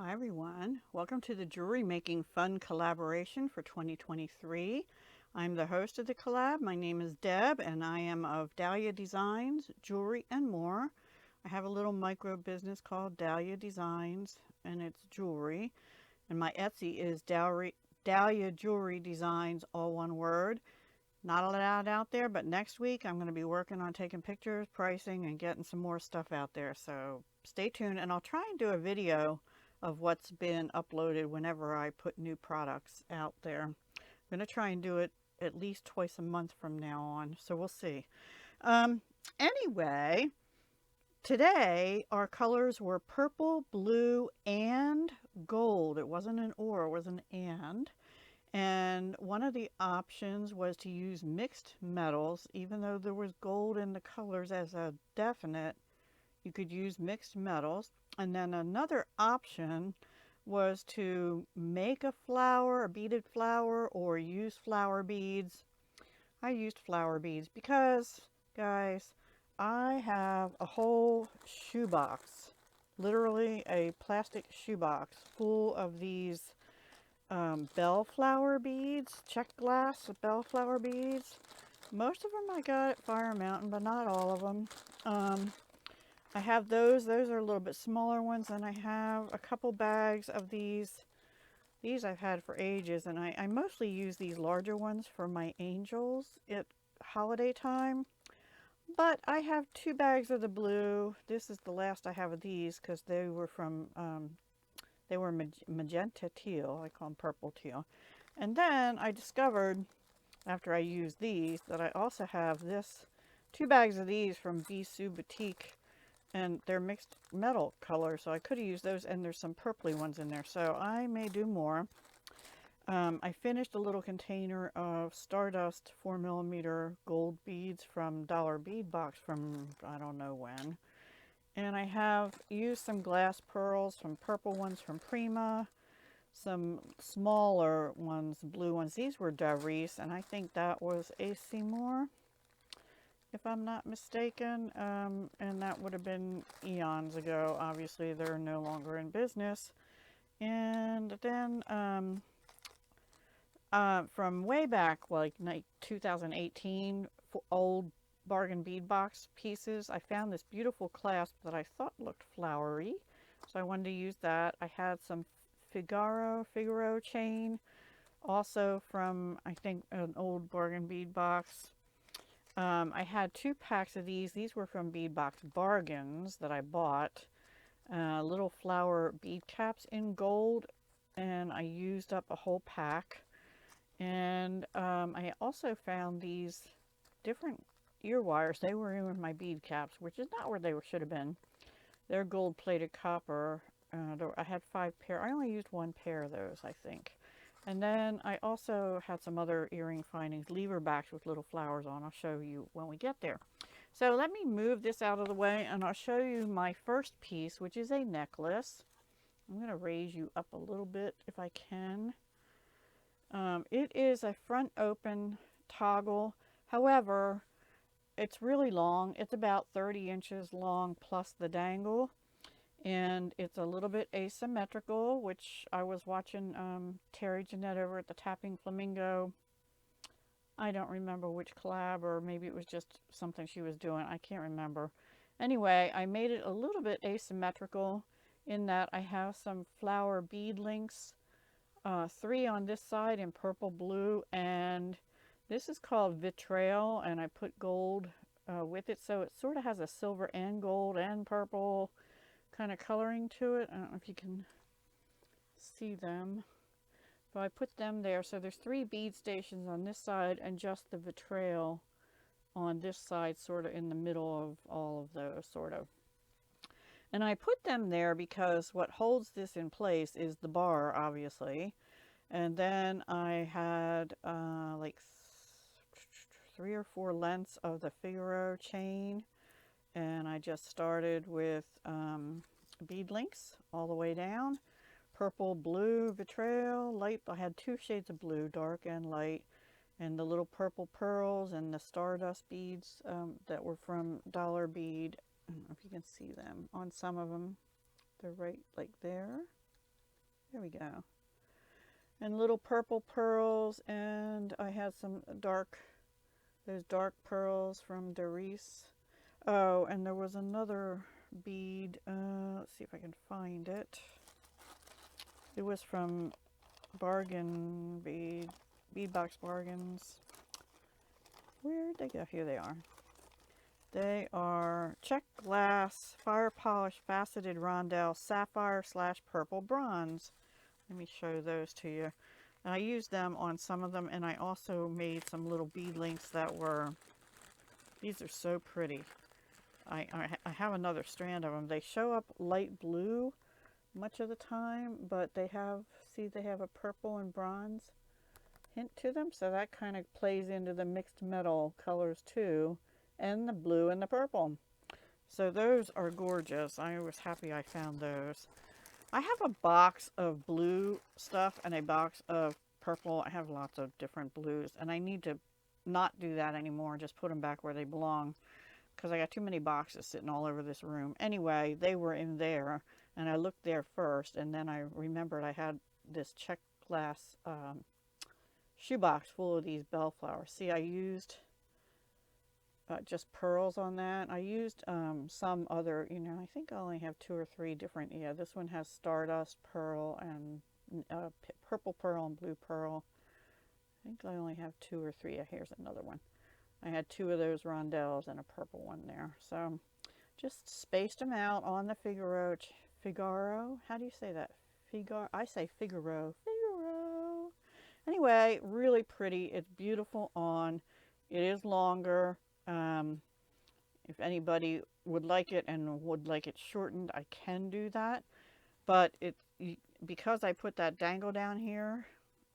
Hi everyone, welcome to the Jewelry Making Fun collaboration for 2023. I'm the host of the collab. My name is Deb and I am of Dahlia Designs, Jewelry and More. I have a little micro business called Dahlia Designs and it's jewelry. And my Etsy is Dahlia Jewelry Designs, all one word. Not a lot out there, but next week I'm going to be working on taking pictures, pricing, and getting some more stuff out there. So stay tuned and I'll try and do a video of what's been uploaded whenever I put new products out there. I'm going to try and do it at least twice a month from now on, so we'll see. Anyway, today our colors were purple, blue, and gold. It wasn't an or, it was an and. And one of the options was to use mixed metals. Even though there was gold in the colors as a definite, you could use mixed metals. And then another option was to make a flower, a beaded flower, or use flower beads. I used flower beads because, guys, I have a whole shoebox, literally a plastic shoebox full of these bellflower beads, check glass bellflower beads. Most of them I got at Fire Mountain, but not all of them. I have those. Those are a little bit smaller ones, and I have a couple bags of these. These I've had for ages, and I mostly use these larger ones for my angels at holiday time. But I have 2 bags of the blue. This is the last I have of these because they were from they were magenta teal. I call them purple teal. And then I discovered, after I used these, that I also have 2 bags of these from Bisou Boutique. And they're mixed metal colors, so I could have used those, and there's some purpley ones in there, so I may do more. I finished a little container of Stardust 4mm gold beads from Dollar Bead Box from I don't know when. And I have used some glass pearls, some purple ones from Prima, some smaller ones, blue ones. These were Doris, and I think that was a Seymour, if I'm not mistaken. And that would have been eons ago. Obviously, they're no longer in business. And then from way back, like 2018, old bargain bead box pieces, I found this beautiful clasp that I thought looked flowery, so I wanted to use that. I had some Figaro chain, also from, I think, an old bargain bead box. I had 2 packs of these. These were from Bead Box Bargains that I bought. Little flower bead caps in gold, and I used up a whole pack. And I also found these different ear wires. They were in my bead caps, which is not where they should have been. They're gold plated copper. I had 5 pair. I only used 1 pair of those, I think. And then I also had some other earring findings, lever backs with little flowers on. I'll show you when we get there. So let me move this out of the way and I'll show you my first piece, which is a necklace. I'm going to raise you up a little bit if I can. It is a front open toggle. However, it's really long. It's about 30 inches long plus the dangle. And it's a little bit asymmetrical, which I was watching Terry Jeanette over at the Tapping Flamingo. I don't remember which collab, or maybe it was just something she was doing. I can't remember. Anyway, I made it a little bit asymmetrical in that I have some flower bead links, 3 on this side in purple, blue, and this is called Vitrail, and I put gold with it, so it sort of has a silver and gold and purple kind of coloring to it. I don't know if you can see them, but I put them there. So there's 3 bead stations on this side and just the vitrail on this side, sort of in the middle of all of those, sort of. And I put them there because what holds this in place is the bar, obviously. And then I had like 3 or 4 lengths of the Figaro chain, and I just started with bead links all the way down. Purple, blue, vitrail, light. I had 2 shades of blue, dark and light, and the little purple pearls and the Stardust beads that were from Dollar Bead. I don't know if you can see them on some of them. They're right like there. There we go. And little purple pearls, and I had some those dark pearls from Doris. Oh, and there was another bead. Let's see if I can find it. It was from Bargain Bead Box Bargains. Where'd they go? Here they are. They are check glass, fire polish, faceted rondelle, sapphire / purple bronze. Let me show those to you. And I used them on some of them, and I also made some little bead links that were, these are so pretty. I have another strand of them. They show up light blue much of the time, but they have, see, they have a purple and bronze hint to them, so that kind of plays into the mixed metal colors too, and the blue and the purple. So those are gorgeous. I was happy I found those. I have a box of blue stuff and a box of purple. I have lots of different blues, and I need to not do that anymore, just put them back where they belong, because I got too many boxes sitting all over this room. Anyway, they were in there, and I looked there first, and then I remembered I had this check glass shoebox full of these bellflowers. See, I used just pearls on that. I used some other, I think I only have 2 or 3 different. Yeah, this one has stardust pearl and purple pearl and blue pearl. I think I only have 2 or 3. Here's another one. I had 2 of those rondelles and a purple one there. So just spaced them out on the Figaro. How do you say that? I say Figaro. Anyway, really pretty. It's beautiful on. It is longer. If anybody would like it and would like it shortened, I can do that. But because I put that dangle down here,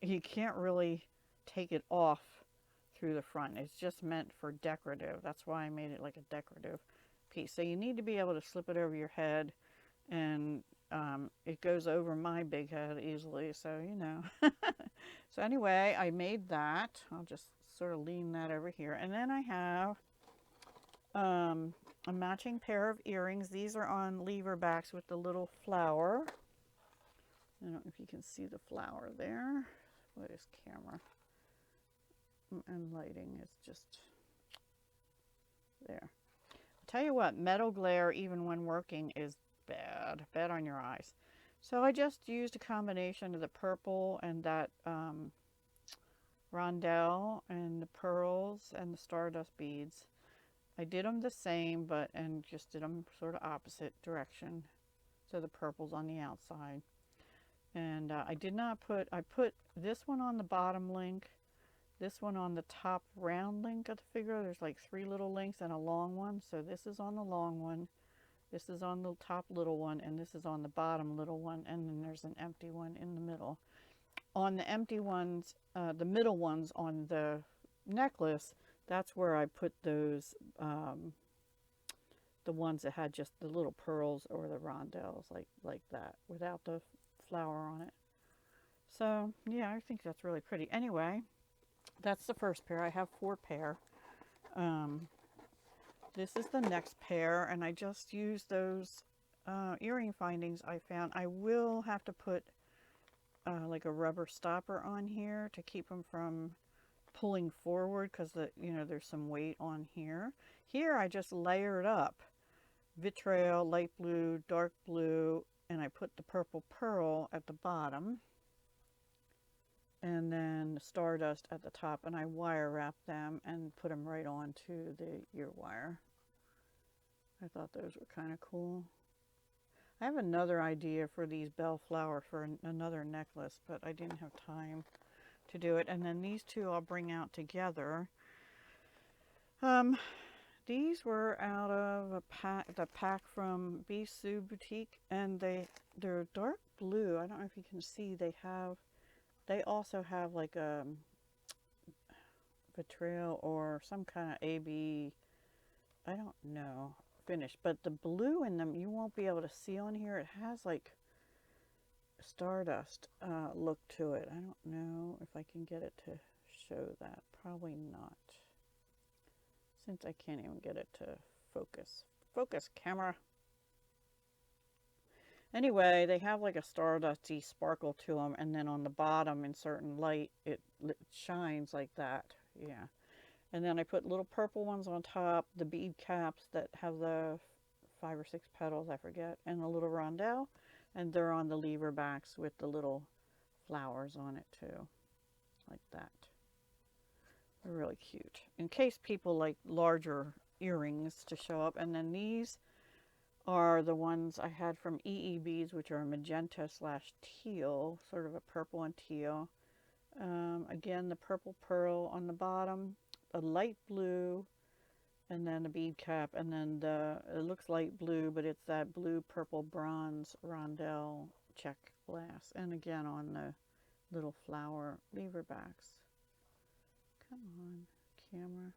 you can't really take it off through the front. It's just meant for decorative. That's why I made it like a decorative piece. So you need to be able to slip it over your head, and it goes over my big head easily, so So anyway, I made that. I'll just sort of lean that over here. And then I have a matching pair of earrings. These are on lever backs with the little flower. I don't know if you can see the flower there. What is camera and lighting? It's just there. I'll tell you what, metal glare, even when working, is bad on your eyes. So I just used a combination of the purple and that rondelle and the pearls and the stardust beads. I did them the same, and just did them sort of opposite direction. So the purple's on the outside. And I put this one on the bottom link, this one on the top round link of the figure. There's like 3 little links and a long one. So this is on the long one, this is on the top little one, and this is on the bottom little one, and then there's an empty one in the middle. On the empty ones, the middle ones on the necklace, that's where I put those, the ones that had just the little pearls or the rondelles, like that, without the flower on it. So yeah, I think that's really pretty. Anyway, that's the first pair. I have 4 pair. This is the next pair, and I just used those earring findings I found. I will have to put like a rubber stopper on here to keep them from pulling forward, because there's some weight on here. Here I just layered up vitriol, light blue, dark blue, and I put the purple pearl at the bottom, and then stardust at the top, and I wire wrapped them and put them right onto the ear wire. I thought those were kind of cool. I have another idea for these bellflower for another necklace, but I didn't have time to do it. And then these 2 I'll bring out together. These were out of the pack from Bisou Boutique, and they're dark blue. I don't know if you can see. They also have like a vitriol or some kind of AB, I don't know, finish, but the blue in them you won't be able to see on here. It has like stardust look to it. I don't know if I can get it to show that. Probably not, since I can't even get it to focus. Focus, camera. Anyway, they have like a stardusty sparkle to them, and then on the bottom in certain light, it shines like that. Yeah. And then I put little purple ones on top, the bead caps that have the 5 or 6 petals, I forget, and the little rondelle. And they're on the lever backs with the little flowers on it too, like that. They're really cute. In case people like larger earrings to show up. And then these are the ones I had from EE Beads, which are magenta slash teal, sort of a purple and teal. Again, the purple pearl on the bottom, a light blue, and then a bead cap, and then it looks light blue, but it's that blue purple bronze rondelle check glass. And again on the little flower lever backs. Come on, camera.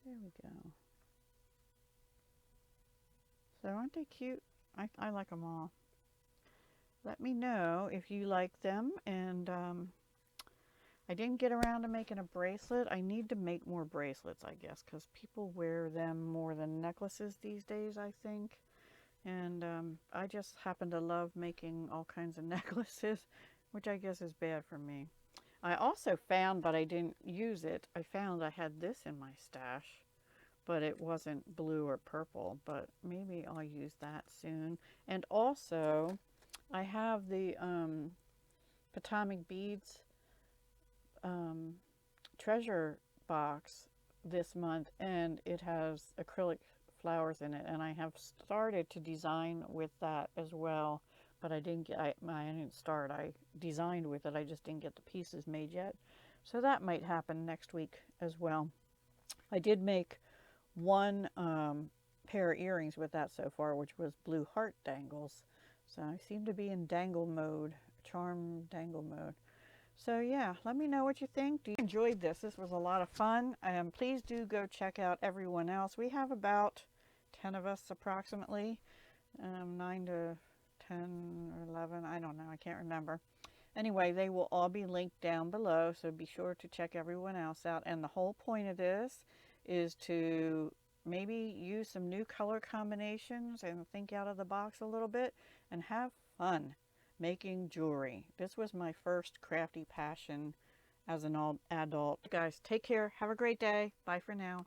There we go. So aren't they cute? I like them all. Let me know if you like them. And I didn't get around to making a bracelet. I need to make more bracelets, I guess, because people wear them more than necklaces these days, I think. And I just happen to love making all kinds of necklaces, which I guess is bad for me. I also found, but I didn't use it, I found I had this in my stash, but it wasn't blue or purple, but maybe I'll use that soon. And also, I have the Potomac Beads treasure box this month, and it has acrylic flowers in it, and I have started to design with that as well, but I didn't get, I didn't start, I designed with it, I just didn't get the pieces made yet. So that might happen next week as well. I did make one pair of earrings with that so far, which was blue heart dangles. So I seem to be in dangle mode, charm dangle mode. So yeah, let me know what you think. Do you enjoyed this? This was a lot of fun. Please do go check out everyone else. We have about 10 of us approximately, 9 to 10 or 11, I don't know, I can't remember. Anyway, they will all be linked down below, so be sure to check everyone else out. And the whole point of this is to maybe use some new color combinations and think out of the box a little bit and have fun making jewelry. This was my first crafty passion as an adult. Guys, take care. Have a great day. Bye for now.